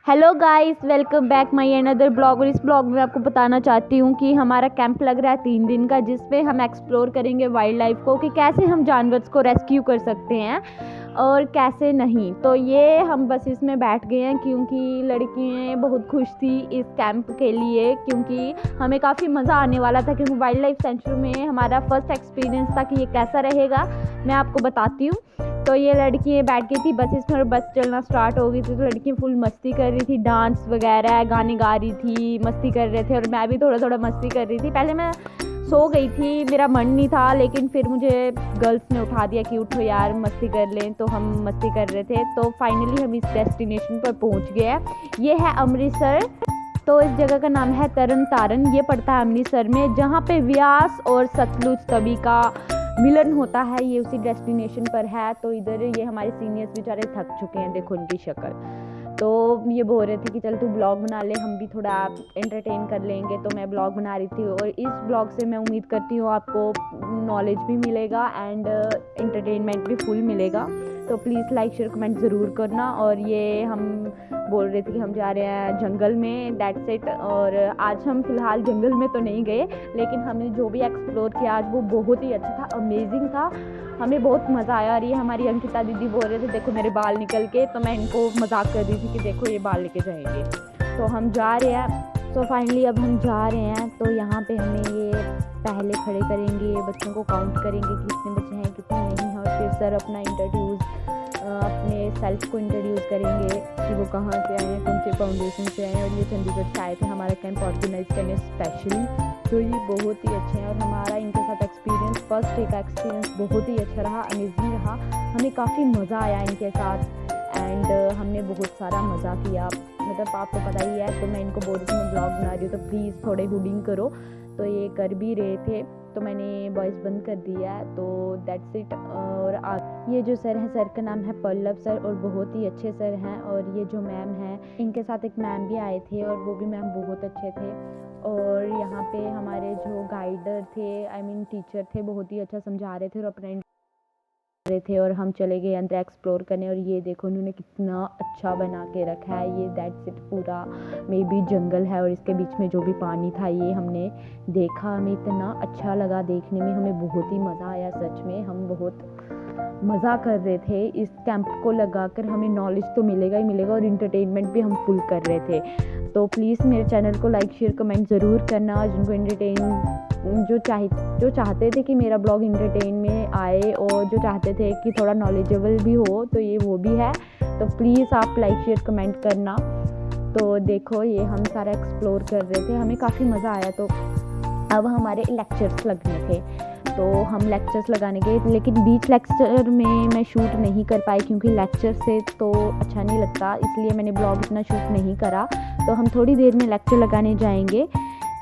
Hello guys, welcome back my another blog. और इस blog में आपको बताना चाहती हूँ कि हमारा कैंप लग रहा है 3 दिन का, जिसपे हम एक्सप्लोर करेंगे वाइल्ड लाइफ को, कि कैसे हम जानवरों को रेस्क्यू कर सकते हैं और कैसे नहीं। तो ये हम बस इसमें बैठ गए हैं क्योंकि लड़कियाँ बहुत खुश थी इस कैंप के लिए, क्योंकि हमें काफ़ी मज़ा आने वाला था। क्योंकि वाइल्ड लाइफ सेंचुरी में हमारा फर्स्ट एक्सपीरियंस था कि ये कैसा रहेगा, मैं आपको बताती हूँ। तो ये लड़कियाँ बैठ गई थी बस इसमें, और बस चलना स्टार्ट हो गई थी। तो लड़कियाँ फुल मस्ती कर रही थी, डांस वगैरह गाने गा रही थी, मस्ती कर रहे थे, और मैं भी थोड़ा थोड़ा मस्ती कर रही थी। पहले मैं सो गई थी, मेरा मन नहीं था, लेकिन फिर मुझे गर्ल्स ने उठा दिया कि उठो यार मस्ती कर लें। तो हम मस्ती कर रहे थे। तो फाइनली हम इस डेस्टिनेशन पर पहुंच गए हैं। ये है अमृतसर। तो इस जगह का नाम है तरन तारण। ये पड़ता है अमृतसर में, जहाँ पे व्यास और सतलुज तवी का मिलन होता है। ये उसी डेस्टिनेशन पर है। तो इधर ये हमारे सीनियर्स बेचारे थक चुके हैं, देखो उनकी शक्ल। तो ये बोल रहे थे कि चल तू ब्लॉग बना ले, हम भी थोड़ा एंटरटेन कर लेंगे। तो मैं ब्लॉग बना रही थी, और इस ब्लॉग से मैं उम्मीद करती हूँ आपको नॉलेज भी मिलेगा एंड एंटरटेनमेंट भी फुल मिलेगा। तो प्लीज़ लाइक शेयर कमेंट ज़रूर करना। और ये हम बोल रहे थे कि हम जा रहे हैं जंगल में, दैट्स इट। और आज हम फ़िलहाल जंगल में तो नहीं गए, लेकिन हमने जो भी एक्सप्लोर किया आज वो बहुत ही अच्छा था, अमेजिंग था। हमें बहुत मज़ा आया। और ये हमारी अंकिता दीदी बोल रहे थे देखो मेरे बाल निकल के, तो मैं इनको मजाक कर रही थी कि देखो ये बाल लेके जाएंगे। तो हम जा रहे हैं। तो फाइनली अब हम जा रहे हैं। तो यहाँ पे हमें ये पहले खड़े करेंगे, बच्चों को काउंट करेंगे कि कितने बच्चे हैं कितने नहीं हैं, और फिर सर अपना अपने सेल्फ को इंट्रोड्यूस करेंगे कि वो कहाँ से आए हैं, कौन से फाउंडेशन से आए हैं। और ये चंडीगढ़ से आए थे हमारा कैंप ऑर्गेनाइज करने स्पेशली। तो ये बहुत ही अच्छे हैं, और हमारा इनके साथ एक्सपीरियंस, फर्स्ट डे का एक्सपीरियंस बहुत ही अच्छा रहा, अमेजिंग रहा। हमें काफ़ी मज़ा आया इनके साथ, एंड हमने बहुत सारा मज़ा किया। मतलब आपको पता ही है। तो मैं इनको बोल रही थी मैं ब्लॉग बना रही हूँ, तो प्लीज़ थोड़े हुडिंग करो। तो ये कर भी रहे थे, तो मैंने वॉइस बंद कर दिया है। तो दैट्स इट। और ये जो सर हैं, सर का नाम है पल्लव सर, और बहुत ही अच्छे सर हैं। और ये जो मैम हैं, इनके साथ एक मैम भी आए थे, और वो भी मैम बहुत अच्छे थे। और यहाँ पे हमारे जो गाइडर थे, आई मीन टीचर थे, बहुत ही अच्छा समझा रहे थे और अपना रहे थे। और हम चले गए अंदर एक्सप्लोर करने। और ये देखो उन्होंने कितना अच्छा बना के रखा है। ये दैट्स इट, पूरा मे बी जंगल है, और इसके बीच में जो भी पानी था ये हमने देखा। हमें इतना अच्छा लगा देखने में, हमें बहुत ही मज़ा आया। सच में हम बहुत मज़ा कर रहे थे इस कैंप को लगाकर। हमें नॉलेज तो मिलेगा ही मिलेगा, और इंटरटेनमेंट भी हम फुल कर रहे थे। तो प्लीज़ मेरे चैनल को लाइक शेयर कमेंट ज़रूर करना, जिनको जो चाहते थे कि मेरा ब्लॉग इंटरटेन में आए, और जो चाहते थे कि थोड़ा नॉलेजेबल भी हो, तो ये वो भी है। तो प्लीज़ आप लाइक शेयर कमेंट करना। तो देखो ये हम सारा एक्सप्लोर कर रहे थे, हमें काफ़ी मज़ा आया। तो अब हमारे लेक्चर्स लगने थे, तो हम लेक्चर्स लगाने गए, लेकिन बीच लेक्चर में मैं शूट नहीं कर पाई, क्योंकि लेक्चर से तो अच्छा नहीं लगता, इसलिए मैंने ब्लॉग इतना शूट नहीं करा। तो हम थोड़ी देर में लेक्चर लगाने जाएंगे।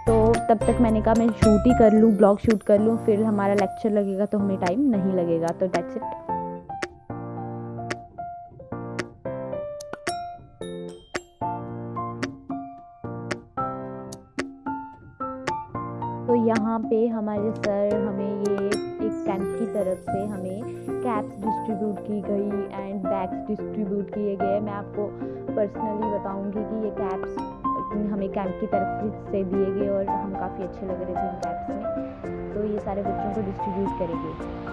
तो तब तक मैंने कहा मैं शूट ही कर लूँ, ब्लॉग शूट कर लूँ, फिर हमारा लेक्चर लगेगा तो हमें टाइम नहीं लगेगा। तो दैट्स इट। तो यहाँ पे हमारे सर हमें ये एक कैंप की तरफ से हमें कैप्स डिस्ट्रीब्यूट की गई एंड बैग्स डिस्ट्रीब्यूट किए गए। मैं आपको पर्सनली बताऊंगी कि ये कैप्स हमें कैंप की तरफ से दिए गए, और हम काफ़ी अच्छे लग रहे थे इन कैप्स में। तो ये सारे बच्चों को डिस्ट्रीब्यूट करेंगे।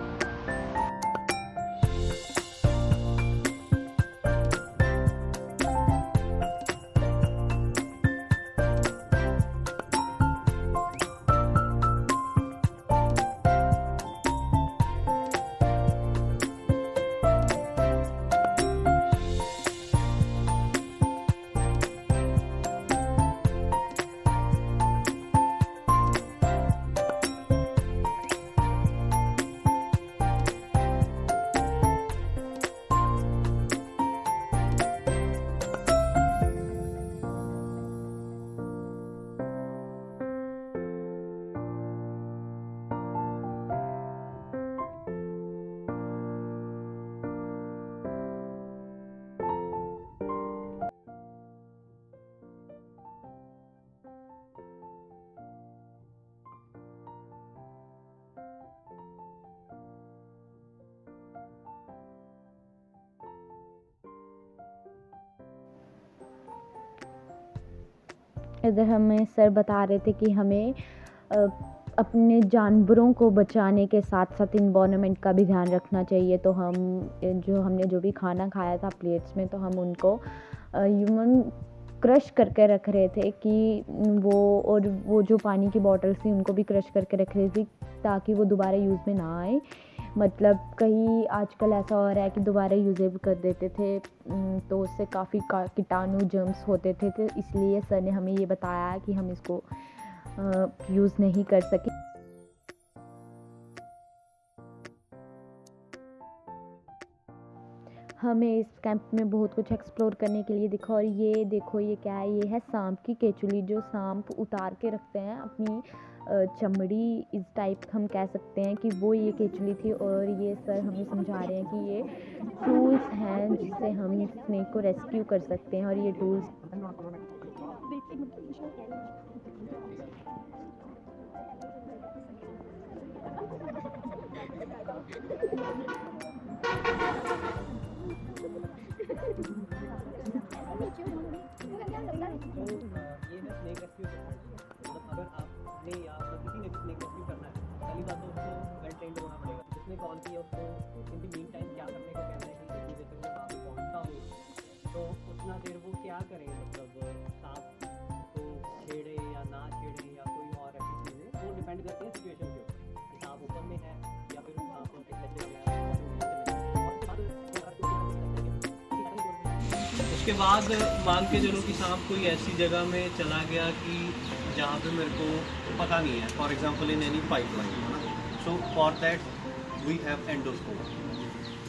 इधर हमें सर बता रहे थे कि हमें अपने जानवरों को बचाने के साथ साथ इन्वायरमेंट का भी ध्यान रखना चाहिए। तो हमने जो भी खाना खाया था प्लेट्स में, तो हम उनको ह्यूमन क्रश करके रख रहे थे कि वो जो पानी की बॉटल्स थी उनको भी क्रश करके रख रही थी ताकि वो दोबारा यूज़ में ना आए। मतलब कहीं आजकल ऐसा हो रहा है कि दोबारा यूजेबल कर देते थे, तो उससे काफ़ी कीटाणु जर्म्स होते थे, तो इसलिए सर ने हमें ये बताया कि हम इसको यूज़ नहीं कर सके। हमें इस कैंप में बहुत कुछ एक्सप्लोर करने के लिए दिखा। और ये देखो, ये क्या है? ये है सांप की केचुली, जो सांप उतार के रखते हैं अपनी चमड़ी, इस टाइप हम कह सकते हैं कि वो ये केचुली थी। और ये सर हमें समझा रहे हैं कि ये टूल्स हैं जिससे हम स्नेक को रेस्क्यू कर सकते हैं। और ये टूल्स ये है स्नेक रेस्क्यू टेक्निक। मतलब अगर आपने या किसी ने भी स्नेक रेस्क्यू करना है, पहली बात तो उसको वेल ट्रेंड होना पड़ेगा। जिसने कॉल किया उसको इन द मीन टाइम क्या करने को कहना है कि जितनी देर तक वो वहाँ पे पहुँचता हो तो उतना देर वो क्या करें, मतलब सांप को छेड़े या ना छेड़े या कोई और ऐसी चीज़ें, वो डिपेंड करती है सिचुएशन के ऊपर कि सांप ऊपर में है या फिर सांप को नीचे में है। उसके बाद मान के चलो कि सांप कोई ऐसी जगह में चला गया कि जहाँ पे मेरे को पता नहीं है, for example in any pipeline, है ना। So for that we have endoscope,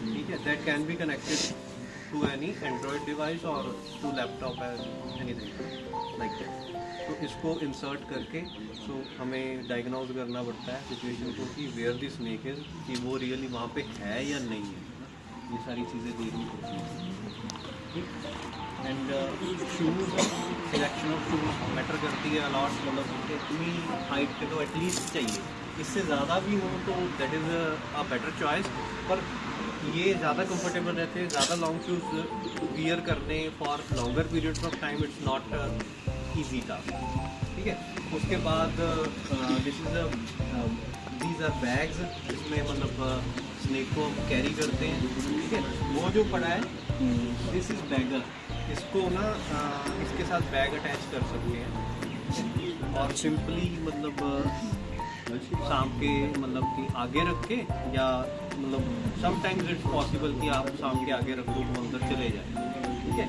ठीक है, that can be connected to any android device और to laptop anything like that. तो इसको इंसर्ट करके हमें डायग्नोज करना पड़ता है सिचुएशन को कि वेयर द स्नेक इज, कि वो रियली वहाँ पे है या नहीं है। ये सारी चीज़ें देखनी पड़ती हैं। And shoes, selection of shoes matter करती है अलॉट। मतलब इतनी हाइट के तो एटलीस्ट चाहिए, इससे ज़्यादा भी हो तो that is a better choice. पर ये ज़्यादा कंफर्टेबल रहते हैं। ज़्यादा लॉन्ग शूज़ वियर करने for longer periods of time it's not easy task, ठीक है। उसके बाद दीज आर बैग्स, जिसमें मतलब स्नेक को हम कैरी करते हैं, ठीक है। वो जो पड़ा है दिस इज़ बैगर, इसको ना इसके साथ बैग अटैच कर सकते हैं और सिंपली मतलब सांप के मतलब कि आगे रख के, या मतलब समटाइम्स इट्स पॉसिबल कि आप सांप के आगे रख दो तो अंदर चले जाए, ठीक है।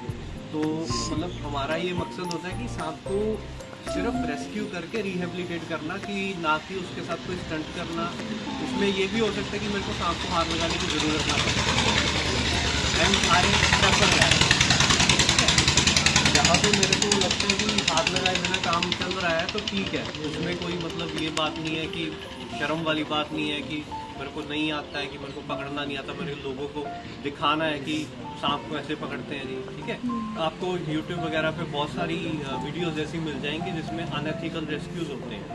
तो मतलब हमारा ये मकसद होता है कि सांप को सिर्फ रेस्क्यू करके रिहेबिलिटेट करना, कि ना कि उसके साथ कोई स्टंट करना। उसमें ये भी हो सकता है कि मेरे को सांप को हाथ लगाने की ज़रूरत ना पड़े, एंड आई प्रेफर दैट। जहाँ पे मेरे को लगता है कि हाथ लगाए बिना काम चल रहा है तो ठीक है, उसमें कोई मतलब ये बात नहीं है कि शर्म वाली बात नहीं है कि मेरे को नहीं आता है, कि मेरे को पकड़ना नहीं आता, मेरे लोगों को दिखाना है कि सांप को ऐसे पकड़ते हैं जी, ठीक है। आपको यूट्यूब वगैरह पे बहुत सारी वीडियोस ऐसी मिल जाएंगी जिसमें अनएथिकल रेस्क्यूज होते हैं,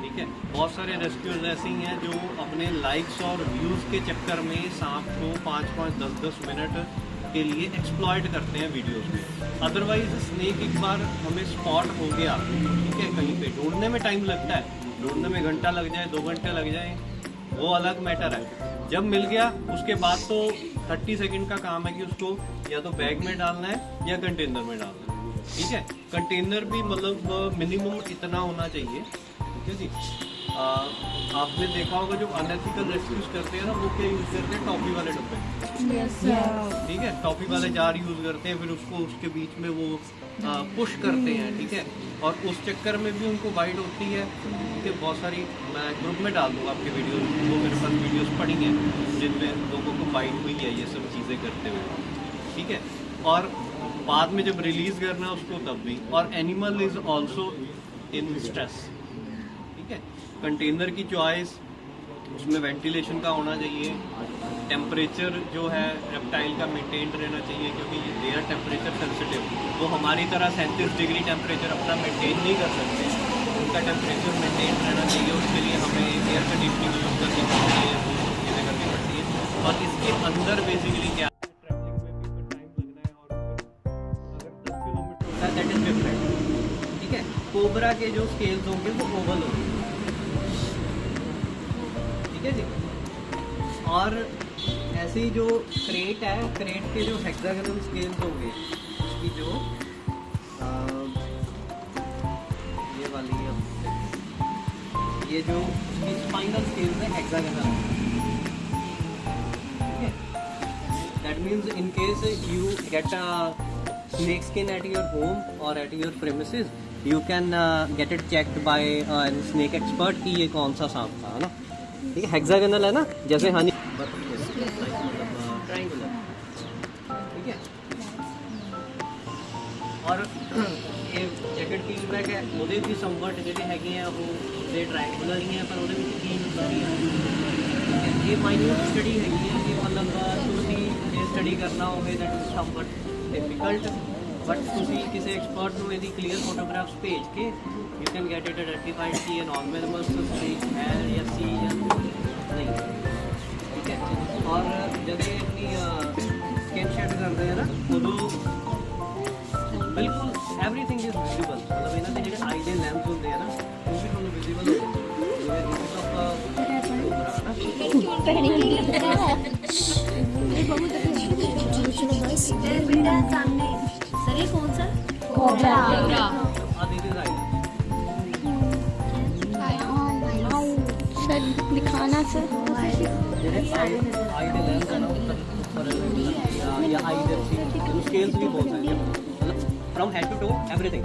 ठीक है। बहुत सारे रेस्क्यूज ऐसे ही हैं जो अपने लाइक्स और व्यूज़ के चक्कर में सांप को 5-5, 10-10 मिनट के लिए एक्सप्लॉइट करते हैं वीडियोस में। अदरवाइज स्नेक एक बार हमें स्पॉट हो गया, ठीक है, कहीं पे ढूंढने में टाइम लगता है, ढूंढने में घंटा लग जाए, 2 घंटे लग जाए, वो अलग मैटर है। जब मिल गया उसके बाद तो 30 सेकंड का काम है कि उसको या तो बैग में डालना है या कंटेनर में डालना है, ठीक है। कंटेनर भी मतलब मिनिमम इतना होना चाहिए, ठीक है जी। आपने देखा होगा जो अनएथिकल रेस्क्यूज करते हैं ना, वो क्या यूज़ करते हैं, टॉफी वाले डब्बे, ठीक है, टॉफी वाले जार यूज़ करते हैं, फिर उसको उसके बीच में वो पुश करते हैं, ठीक है। और उस चक्कर में भी उनको वाइड होती है, ठीक है। बहुत सारी मैं ग्रुप में डाल दूँगा आपके वीडियो, वो मेरे पास वीडियोस पड़ी हैं जिनमें लोगों को वाइड हुई है ये सब चीज़ें करते हुए, ठीक है। और बाद में जब रिलीज़ करना है उसको तब भी। और animal is also in stress, ठीक है। कंटेनर की चॉइस, उसमें वेंटिलेशन का होना चाहिए, टेम्परेचर जो है रेप्टाइल का मेंटेन रहना चाहिए, क्योंकि दे आर टेम्परेचर सेंसिटिव। वो हमारी तरह 37 डिग्री टेम्परेचर अपना मेंटेन नहीं कर सकते, उनका टेम्परेचर मेंटेन रहना चाहिए। उसके लिए हमें एयर कंडीशनिंग यूज़ करनी पड़ती है, वो चीज़ें करनी पड़ती है। और इसके अंदर बेसिकली क्या ट्रैवलिंग में भी टाइम लगना है, और अगर 10 किलोमीटर होता है दैट इज डिफरेंट, ठीक है। कोबरा के जो स्केल्स होंगे वो ओवल होंगे, ठीक है जी। और ऐसे ही जो क्रेट है, क्रेट के जो हेक्सागोनल स्केल्स होंगे उसकी जो ये वाली है, ये जो उसकी स्पाइनल स्केल्स है हेक्सागोनल, ठीक है। That means in case you get a snake skin at your home or at your premises, you can get it checked by a snake expert कि ये कौन सा सांप था, है ना, ठीक है। हेक्सागोनल है ना, जैसे हनी ट्रायंगुलर, ठीक है। और ये जैकेट की बैग है ਉਹਦੇ ਵੀ ਸਮਵਟ ਜਿਹੜੇ ਹੈਗੇ ਆ ਉਹ ਦੇ ਟ੍ਰਾਇੰਗੂਲਰ ਹੀ ਹੈ, ਪਰ ਉਹਦੇ ਵਿੱਚ ਕੀ ਹੁੰਦਾ ਹੈ, ਇਹ ਮਾਈਨਿਊਟ ਸਟੱਡੀ ਹੈਗੀ ਹੈ ਕਿ ਮਤਲਬ ਤੁਸੀਂ ਇਹ ਸਟੱਡੀ ਕਰਨਾ ਹੋਵੇ that is somewhat difficult, but ਤੁਸੀਂ ਕਿਸੇ ਐਕਸਪਰਟ ਨੂੰ ਇਹਦੀ ਕਲੀਅਰ ਫੋਟੋਗ੍ਰਾਫਸ ਭੇਜ ਕੇ you can get it identified कि ये नॉर्मल स्टेज है या सी या नहीं, ठीक है। और जब ये अपनी स्किन शेड करते हैं ना उदो बिल्कुल एवरीथिंग इज विजिबल, मतलब इन्हों के जो आई के लैंस होंगे हैं ना वो भी थोड़ा विजिबल सर ये कौन सा सर दिखाना सर स्केल्स भी बहुत सारे from head to toe everything.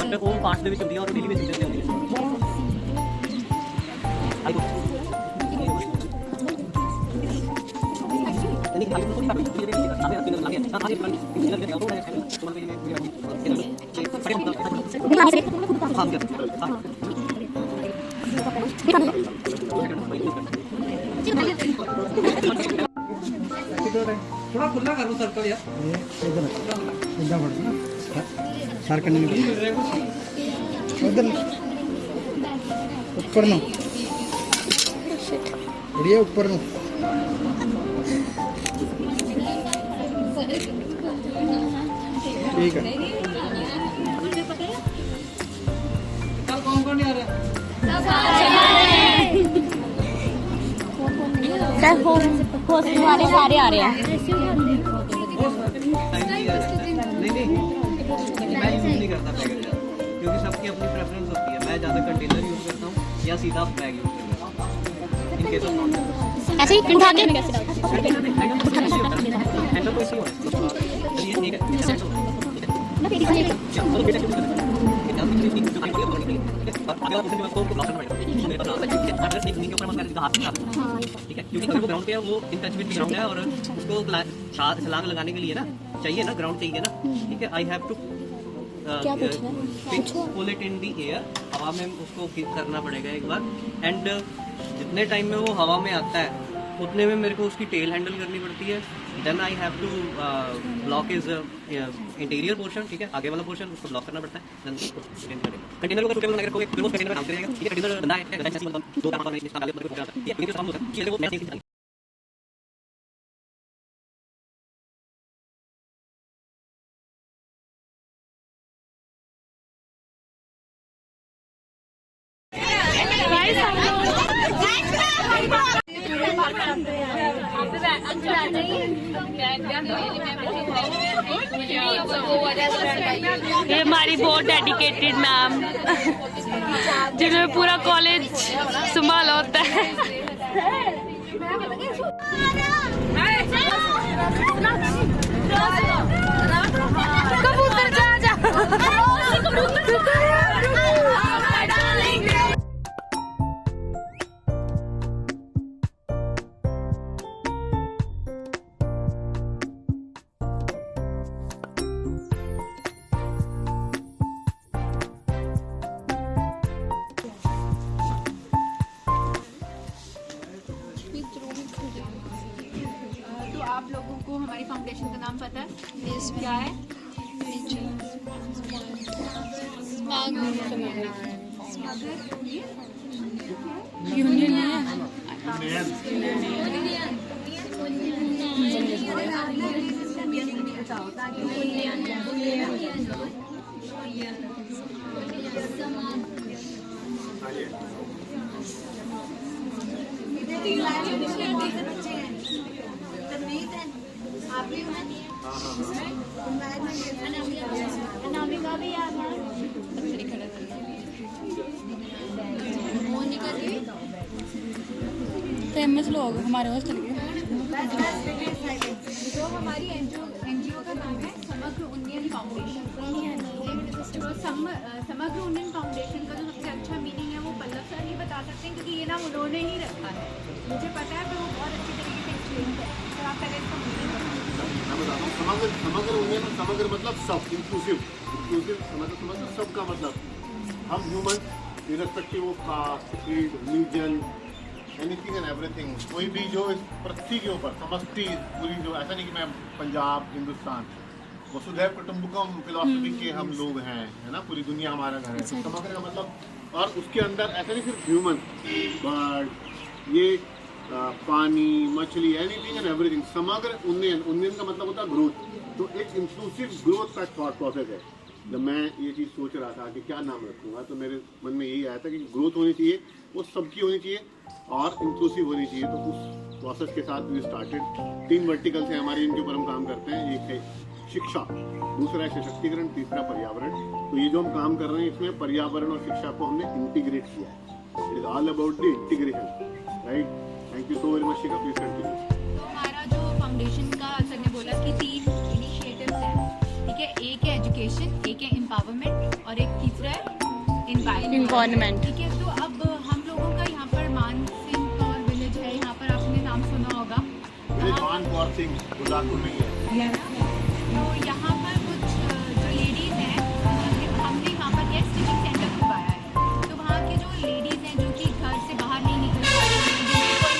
But ਉਹ ਪਾਰਟਸ ਦੇ ਵਿੱਚ ਹੁੰਦੀ ਆ ਔਰ ਡੇਲੀ ਬੇਸਿਸ ਤੇ ਹੁੰਦੀ ਹੈ। थोड़ा खुला करो सर्कल यार, इधर बढ़ना सार करने में उधर ऊपर नो बढ़िया ऊपर नो ठीक है। कौन आ रहा है? सर होस्ट वाले सारे आ रहे हैं। नहीं मैं यूज़ नहीं करता पैकेट ज़्यादा, क्योंकि सबकी अपनी प्रेफरेंस होती है। मैं ज़्यादा कंटेनर यूज़ करता हूँ या सीधा बैग यूज़ करता हूँ इन केस ऑफ नॉन ऐसे ही उठा के हैंडल को इसी होना ये ठीक है। ठीक है, क्योंकि अगर वो ग्राउंड पे है, वो इन टच विद ग्राउंड है और उसको छलांग लगाने के लिए ना चाहिए ना, ग्राउंड चाहिए ना, ठीक है। I have to pull it in the air, हवा में उसको किक करना पड़ेगा एक बार, एंड जितने टाइम में वो हवा में आता है उतने में मेरे को उसकी टेल हैंडल करनी पड़ती है। Then I have to block is interior portion, ठीक है, आगे वाला पोर्शन उसको ब्लॉक करना पड़ता है। देन कंटेनर को सुटेबल अगर कोई क्लोज कंटेनर में काम करेगा, ठीक है, कंटेनर बंदा है ऐसे मतलब दो काम नहीं निकाल के ठीक है, क्योंकि काम होता है चीजें वो मैच नहीं करती। ये हमारी बहुत डेडिकेटेड मैम जिन्होंने पूरा कॉलेज संभाला होता है। कबूतर जा जा तो आप लोगों को हमारी फाउंडेशन का नाम पता है? क्या है? यूनियन है। अनामिका भी याद है। फेमस लोग हमारे हॉस्टल के। जो हमारी एनजीओ का नाम है समग्र उन्नयन फाउंडेशन। तो समग्र उन्नयन फाउंडेशन का जो सबसे अच्छा मीनिंग है वो पल्लव सर ही बता सकते हैं, क्योंकि ये नाम उन्होंने ही रखा है। मुझे पता है, पर वो बहुत अच्छी तरीके से एक्सप्लेन है। तो आप पहले इसका मीनिंग मैं बताता हूँ। समग्र उन्नयन, समग्र मतलब सब, इंक्लूसिव समग्र सब का मतलब हम human irrespective of caste, creed, religion, anything and everything, कोई भी जो इस पृथ्वी के ऊपर समस्ती पूरी, जो ऐसा नहीं कि मैं पंजाब, हिंदुस्तान, वसुधैव कुटुंबकम फिलॉसफी के हम लोग हैं, है ना, पूरी दुनिया हमारा घर है। तो समग्र का मतलब, और उसके अंदर ऐसा नहीं सिर्फ ह्यूमन, बर्ड, ये पानी, मछली, एनीथिंग एंड एवरीथिंग। समग्र उन्नयन, उन्नयन का मतलब होता है ग्रोथ। तो एक इंक्लूसिव ग्रोथ का थॉट प्रोसेस है। जब मैं ये चीज़ सोच रहा था कि क्या नाम रखूँगा, तो मेरे मन में यही आया था कि ग्रोथ होनी चाहिए, वो सबकी होनी चाहिए और इंक्लूसिव होनी चाहिए। तो उस प्रोसेस के साथ वी स्टार्टेड। 3 वर्टिकल्स हैं हमारे, इनके ऊपर हम काम करते हैं। एक है शिक्षा, दूसरा है सशक्तिकरण, तीसरा पर्यावरण। तो ये जो हम काम कर रहे हैं, इसमें पर्यावरण और शिक्षा को हमने इंटीग्रेट किया है। It is all about the integration, right. Thank you so very much Shikha, please continue. तो हमारा जो फाउंडेशन का सर ने बोला कि 3 इनिशिएटिव्स हैं, ठीक है। एक है एजुकेशन, एक है एम्पावरमेंट और एक तीसरा है एनवायरनमेंट, ठीक है। तो अब हम लोगों का यहाँ पर मान सिंह और विलेज है, यहाँ पर आपने नाम सुना होगा। मान कौर सिंह गुरदासपुर में ही है। तो यहाँ पर कुछ जो लेडीज़ हैं, हमने यहाँ पर गेस्ट लिविंग सेंटर खुलवाया है। तो वहाँ की जो लेडीज़ हैं, जो कि घर से बाहर नहीं निकल पाती हैं, जिनकी कोई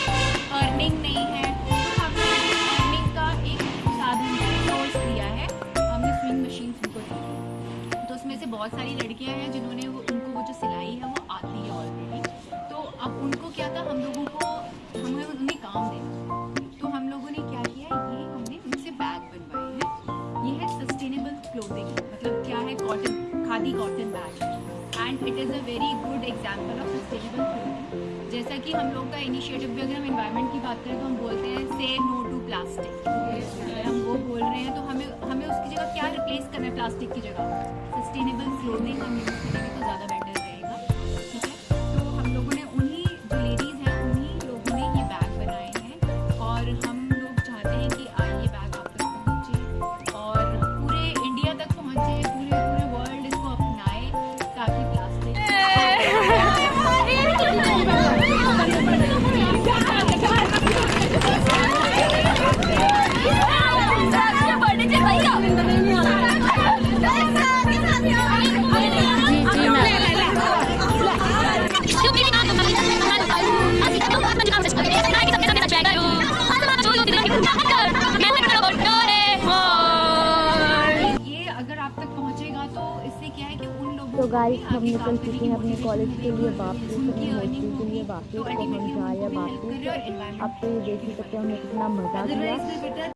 अर्निंग नहीं है, तो हमने अर्निंग का एक साधन सोर्स दिया है। हमने स्विंग मशीन उनको दी। तो उसमें से बहुत सारी लड़कियाँ हैं जिन्होंने उनको वो जो सिलाई है वो आती है ऑलरेडी। तो अब उनको क्या था, हमें उन्हें काम देना। तो हम लोगों ने क्या किया, ये हमने उनसे बैग बनवाए हैं। ये है सस्टेनेबल क्लोथिंग, मतलब क्या है, cotton, khadi cotton bag, and it is a very good example of sustainable clothing. जैसा कि हम लोग का इनिशिएटिव भी, अगर हम एनवायरनमेंट की बात करें तो हम बोलते हैं से नो टू प्लास्टिक। अगर हम वो बोल रहे हैं तो हमें उसकी जगह क्या रिप्लेस करना है, प्लास्टिक की जगह सस्टेनेबल क्लोथिंग हम यूज़ करेंगे तो ज़्यादा बेटर रहेगा, ठीक है। तो हम लोगों ने उन्हीं जो लेडीज़ हैं, उन्हीं लोगों ने ये बैग बनाए हैं, और हम लोग चाहते हैं कि ये बैग आप तक पहुँचे और पूरे इंडिया तक पहुँचे, पूरे वर्ल्ड इसको अपनाए, ताकि प्लास्टिक ये अगर आप तक पहुँचेगा तो इससे क्या है कि उन लोगों तो गाइस को हम आगे निकल काम चुके हैं अपने कॉलेज के लिए वापस, उनकी अपनी earning हॉस्टल को के लिए भी वापस। तो तो हम ultimately जा रहे हैं उनको भी help कर रहे हैं और वापस। environment अब तो ये देख ही सकते हैं हमने कितना मज़ा किया। अदरवाइज